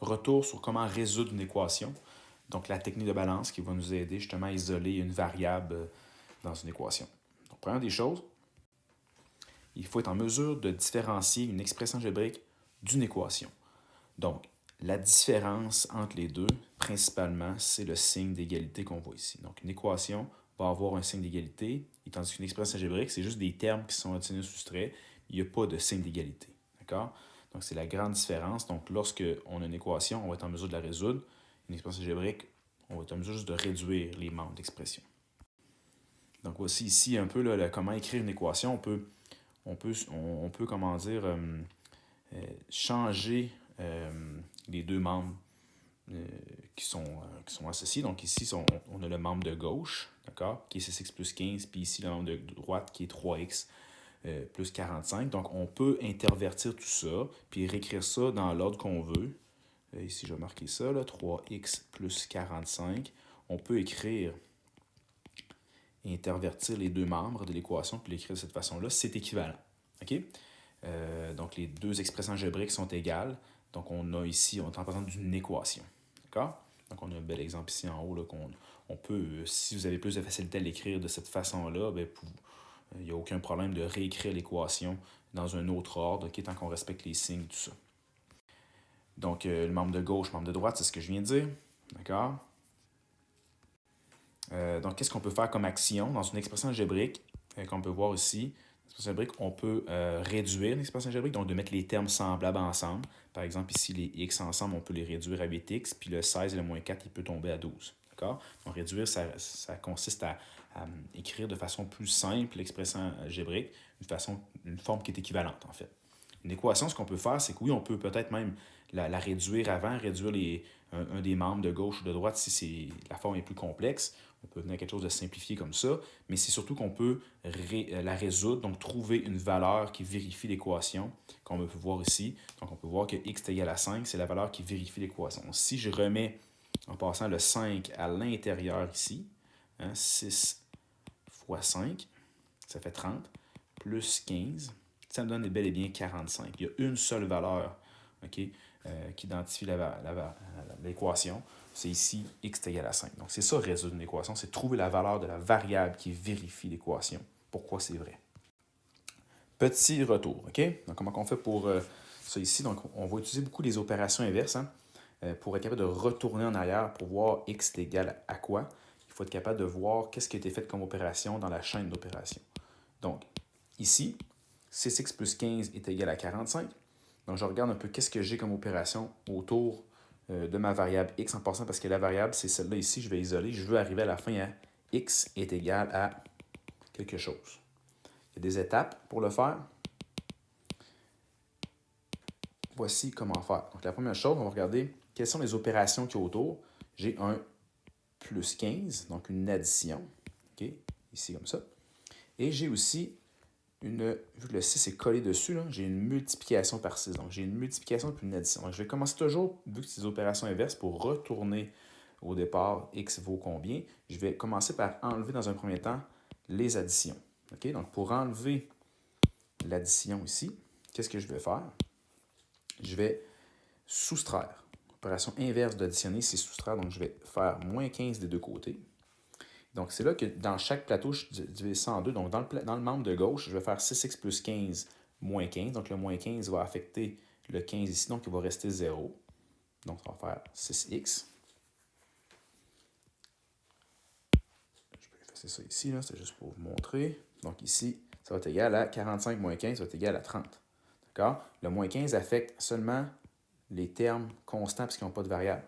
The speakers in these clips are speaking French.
retour sur comment résoudre une équation. Donc, la technique de balance qui va nous aider justement à isoler une variable dans une équation. Donc, première des choses, il faut être en mesure de différencier une expression algébrique d'une équation. Donc, la différence entre les deux, principalement, c'est le signe d'égalité qu'on voit ici. Donc, une équation va avoir un signe d'égalité, tandis qu'une expression algébrique, c'est juste des termes qui sont additionnés ou soustraits. Il n'y a pas de signe d'égalité. D'accord? Donc, c'est la grande différence. Donc, lorsqu'on a une équation, on va être en mesure de la résoudre. Une expression algébrique, on va être en mesure juste de réduire les membres d'expression. Donc, voici ici un peu là, comment écrire une équation. On peut comment dire, changer les deux membres qui sont associés. Donc ici, on a le membre de gauche, d'accord, qui est 6x plus 15, puis ici, le membre de droite qui est 3x plus 45. Donc, on peut intervertir tout ça, puis réécrire ça dans l'ordre qu'on veut. Ici, je vais marquer ça, là, 3x plus 45. On peut écrire et intervertir les deux membres de l'équation, puis l'écrire de cette façon-là. C'est équivalent. OK? Donc, les deux expressions algébriques sont égales. Donc, on est en présence d'une équation. D'accord? Donc, on a un bel exemple ici en haut là, on peut, si vous avez plus de facilité à l'écrire de cette façon-là, il n'y a aucun problème de réécrire l'équation dans un autre ordre, okay, tant qu'on respecte les signes, tout ça. Donc, le membre de gauche, le membre de droite, c'est ce que je viens de dire. D'accord? Donc, qu'est-ce qu'on peut faire comme action dans une expression algébrique qu'on peut voir ici? On peut réduire l'expression algébrique, donc de mettre les termes semblables ensemble. Par exemple, ici, les x ensemble, on peut les réduire à 8x, puis le 16 et le moins 4, il peut tomber à 12. D'accord? Donc, réduire, ça consiste à écrire de façon plus simple l'expression algébrique, une forme qui est équivalente, en fait. Une équation, ce qu'on peut faire, c'est que oui, on peut peut-être même la réduire avant, réduire un des membres de gauche ou de droite si la forme est plus complexe. On peut venir à quelque chose de simplifié comme ça, mais c'est surtout qu'on peut la résoudre, donc trouver une valeur qui vérifie l'équation, qu'on peut voir ici. Donc, on peut voir que x est égal à 5, c'est la valeur qui vérifie l'équation. Si je remets, en passant le 5 à l'intérieur ici, 6 fois 5, ça fait 30, plus 15, ça me donne bel et bien 45. Il y a une seule valeur qui identifie l'équation. C'est ici x est égal à 5. Donc, c'est ça, résoudre une équation, c'est trouver la valeur de la variable qui vérifie l'équation. Pourquoi c'est vrai. Petit retour, OK? Donc, comment on fait pour ça ici? Donc, on va utiliser beaucoup les opérations inverses pour être capable de retourner en arrière pour voir x est égal à quoi. Il faut être capable de voir qu'est-ce qui a été fait comme opération dans la chaîne d'opérations. Donc, ici, 6x plus 15 est égal à 45. Donc, je regarde un peu qu'est-ce que j'ai comme opération autour de ma variable x en passant parce que la variable, c'est celle-là ici, je vais isoler. Je veux arriver à la fin à x est égal à quelque chose. Il y a des étapes pour le faire. Voici comment faire. Donc, la première chose, on va regarder quelles sont les opérations qu'il y a autour. J'ai un plus 15, donc une addition, okay, ici comme ça. Et j'ai aussi vu que le 6 est collé dessus, j'ai une multiplication par 6. Donc, j'ai une multiplication puis une addition. Donc, je vais commencer toujours, vu que c'est des opérations inverses, pour retourner au départ, x vaut combien. Je vais commencer par enlever dans un premier temps les additions. Okay? Donc, pour enlever l'addition ici, qu'est-ce que je vais faire? Je vais soustraire. L'opération inverse d'additionner, c'est soustraire. Donc, je vais faire moins 15 des deux côtés. Donc, c'est là que dans chaque plateau, je divise ça en deux. Donc, dans le membre de gauche, je vais faire 6x plus 15 moins 15. Donc, le moins 15 va affecter le 15 ici. Donc, il va rester 0. Donc, ça va faire 6x. Je peux effacer ça ici. C'est juste pour vous montrer. Donc, ici, ça va être égal à 45 moins 15, ça va être égal à 30. D'accord? Le moins 15 affecte seulement les termes constants puisqu'ils n'ont pas de variable.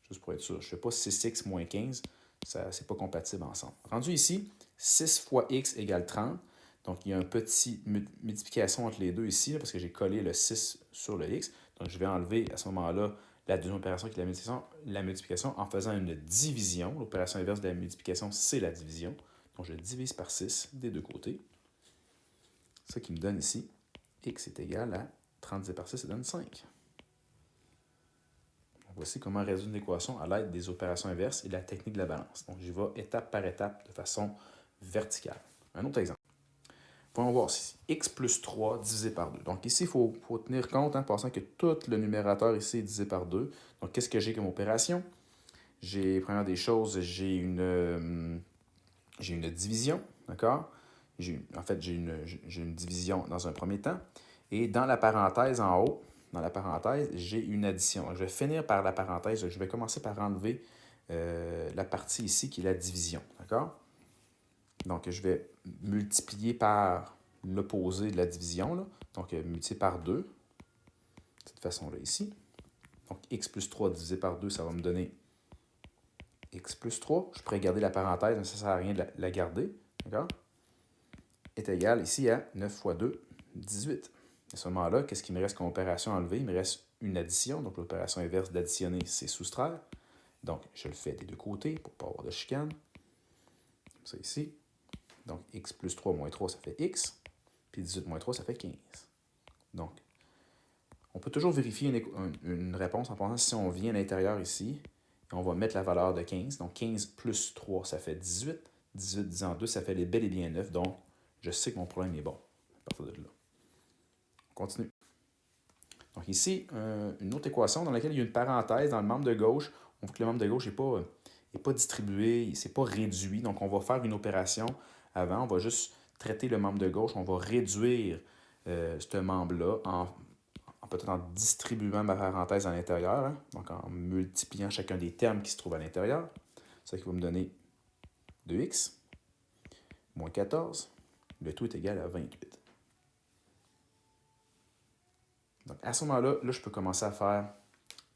Juste pour être sûr. Je ne fais pas 6x moins 15. Ça, c'est pas compatible ensemble. Rendu ici, 6 fois x égale 30. Donc, il y a une petite multiplication entre les deux ici, parce que j'ai collé le 6 sur le x. Donc, je vais enlever à ce moment-là la deuxième opération qui est la multiplication en faisant une division. L'opération inverse de la multiplication, c'est la division. Donc, je divise par 6 des deux côtés. Ce qui me donne ici, x est égal à 30 divisé par 6, ça donne 5. Voici comment résoudre une équation à l'aide des opérations inverses et de la technique de la balance. Donc, j'y vais étape par étape de façon verticale. Un autre exemple. Voyons voir ici. X plus 3 divisé par 2. Donc ici, il faut tenir compte, en pensant que tout le numérateur ici est divisé par 2. Donc qu'est-ce que j'ai comme opération? Première des choses, j'ai une division, d'accord? En fait, j'ai une division dans un premier temps. Et dans la parenthèse en haut, j'ai une addition. Je vais finir par la parenthèse. Je vais commencer par enlever la partie ici qui est la division, d'accord? Donc, je vais multiplier par l'opposé de la division, là. Donc, multiplier par 2, de cette façon-là ici. Donc, x plus 3 divisé par 2, ça va me donner x plus 3. Je pourrais garder la parenthèse, mais ça ne sert à rien de la garder, d'accord? Est égal ici à 9 fois 2, 18. À ce moment-là, qu'est-ce qu'il me reste comme opération à enlever? Il me reste une addition. Donc, l'opération inverse d'additionner, c'est soustraire. Donc, je le fais des deux côtés pour ne pas avoir de chicane. Comme ça ici. Donc, x plus 3 moins 3, ça fait x. Puis 18 moins 3, ça fait 15. Donc, on peut toujours vérifier une réponse en pensant si on vient à l'intérieur ici, et on va mettre la valeur de 15. Donc, 15 plus 3, ça fait 18. 18 divisé 2, ça fait bel et bien 9. Donc, je sais que mon problème est bon à partir de là. On continue. Donc ici, une autre équation dans laquelle il y a une parenthèse dans le membre de gauche. On voit que le membre de gauche n'est pas distribué, il n'est pas réduit. Donc, on va faire une opération avant. On va juste traiter le membre de gauche. On va réduire ce membre-là peut-être en distribuant ma parenthèse à l'intérieur. Hein? Donc, en multipliant chacun des termes qui se trouvent à l'intérieur. Ça qui va me donner 2x moins 14. Le tout est égal à 28. Donc, à ce moment-là, je peux commencer à faire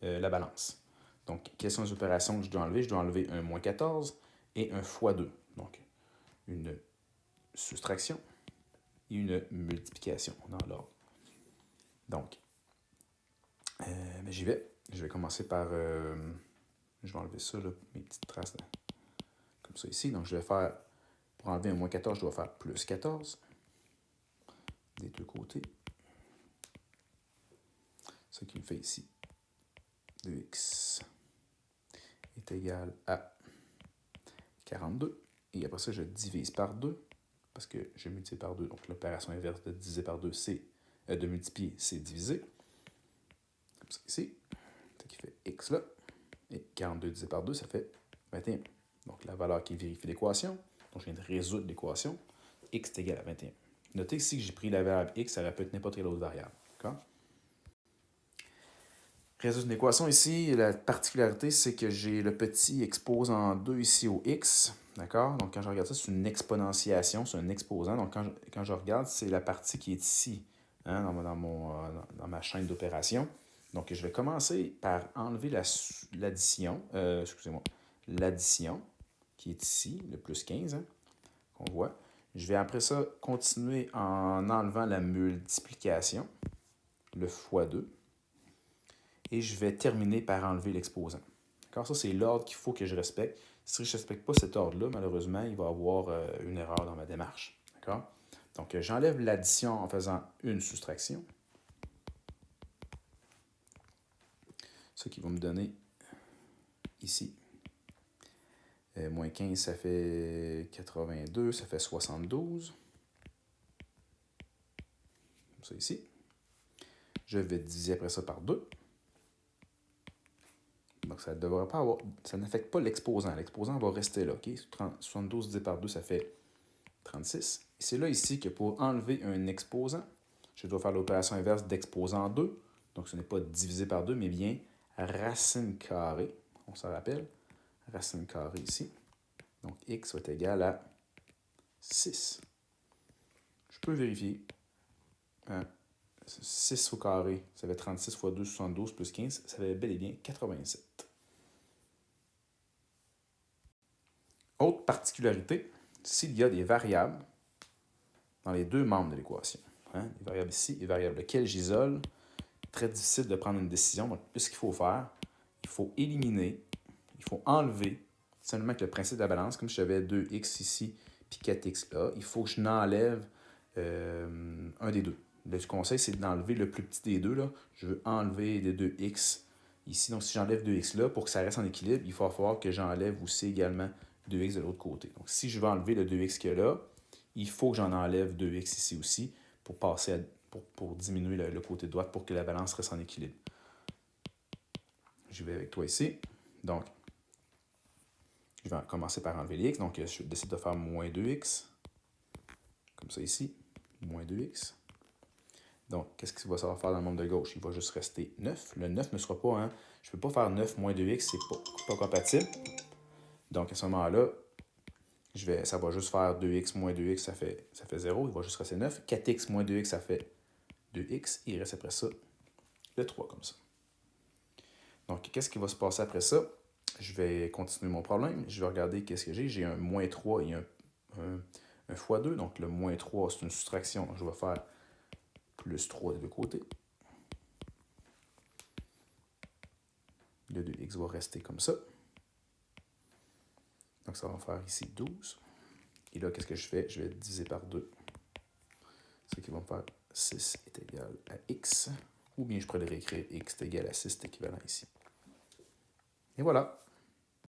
la balance. Donc, quelles sont les opérations que je dois enlever? Je dois enlever un moins 14 et un fois 2. Donc, une soustraction et une multiplication dans l'ordre. Donc, j'y vais. Je vais commencer par... je vais enlever ça, là, mes petites traces, là, comme ça ici. Donc, je vais faire... Pour enlever un moins 14, je dois faire plus 14 des deux côtés. Ce qui me fait ici 2x est égal à 42. Et après ça, je divise par 2 parce que je multiplie par 2. Donc, l'opération inverse de diviser par 2, c'est de multiplier, c'est diviser. Comme ça ici. Ce qui fait x là. Et 42 divisé par 2, ça fait 21. Donc, la valeur qui vérifie l'équation. Donc, je viens de résoudre l'équation. X est égal à 21. Notez ici que j'ai pris la variable x, ça aurait pu être n'importe quelle autre variable. D'accord? Résoudre une équation ici, la particularité, c'est que j'ai le petit exposant 2 ici au x. D'accord? Donc, quand je regarde ça, c'est une exponentiation, c'est un exposant. Donc, quand je regarde, c'est la partie qui est ici, hein, dans ma chaîne d'opération. Donc, je vais commencer par enlever l'addition, l'addition qui est ici, le plus 15, hein, qu'on voit. Je vais après ça continuer en enlevant la multiplication, le fois 2. Et je vais terminer par enlever l'exposant. D'accord? Ça, c'est l'ordre qu'il faut que je respecte. Si je ne respecte pas cet ordre-là, malheureusement, il va y avoir une erreur dans ma démarche. D'accord? Donc, j'enlève l'addition en faisant une soustraction. Ce qui va me donner ici. Moins 15, ça fait 82, ça fait 72. Comme ça ici. Je vais diviser après ça par 2. Donc, ça devrait pas avoir, ça n'affecte pas l'exposant. L'exposant va rester là. Okay? 72 divisé par 2, ça fait 36. Et c'est là ici que pour enlever un exposant, je dois faire l'opération inverse d'exposant 2. Donc, ce n'est pas divisé par 2, mais bien racine carrée. On s'en rappelle. Racine carrée ici. Donc, x va être égal à 6. Je peux vérifier. 6 au carré, ça fait 36 fois 2, 72 plus 15, ça fait bel et bien 87. Autre particularité, s'il y a des variables dans les deux membres de l'équation, hein, les variables ici et les variables lesquelles j'isole, très difficile de prendre une décision. Donc, ce qu'il faut faire, il faut éliminer, il faut enlever, simplement avec le principe de la balance, comme si j'avais 2x ici puis 4x là, il faut que je n'enlève un des deux. Le conseil, c'est d'enlever le plus petit des deux. Là. Je veux enlever les 2x ici. Donc, si j'enlève 2x là, pour que ça reste en équilibre, il va falloir que j'enlève aussi également 2x de l'autre côté. Donc, si je veux enlever le 2x qu'il y a là, il faut que j'en enlève 2x ici aussi pour passer pour diminuer le côté droit pour que la balance reste en équilibre. Je vais avec toi ici. Donc, je vais commencer par enlever les x. Donc, je décide de faire moins 2x. Comme ça ici. Moins 2x. Donc, qu'est-ce qu'il va savoir faire dans le membre de gauche? Il va juste rester 9. Le 9 ne sera pas, je ne peux pas faire 9 moins 2x, c'est pas compatible. Donc, à ce moment-là, ça va juste faire 2x moins 2x, ça fait 0. Il va juste rester 9. 4x moins 2x, ça fait 2x. Il reste après ça le 3 comme ça. Donc, qu'est-ce qui va se passer après ça? Je vais continuer mon problème. Je vais regarder qu'est-ce que j'ai. J'ai un moins 3 et un fois 2. Donc, le moins 3, c'est une soustraction. Je vais faire plus 3 des deux côtés. Le 2x va rester comme ça. Donc, ça va faire ici 12. Et là, qu'est-ce que je fais? Je vais diviser par 2. Ce qui va me faire 6 est égal à x. Ou bien je pourrais le réécrire x est égal à 6, c'est équivalent ici. Et voilà.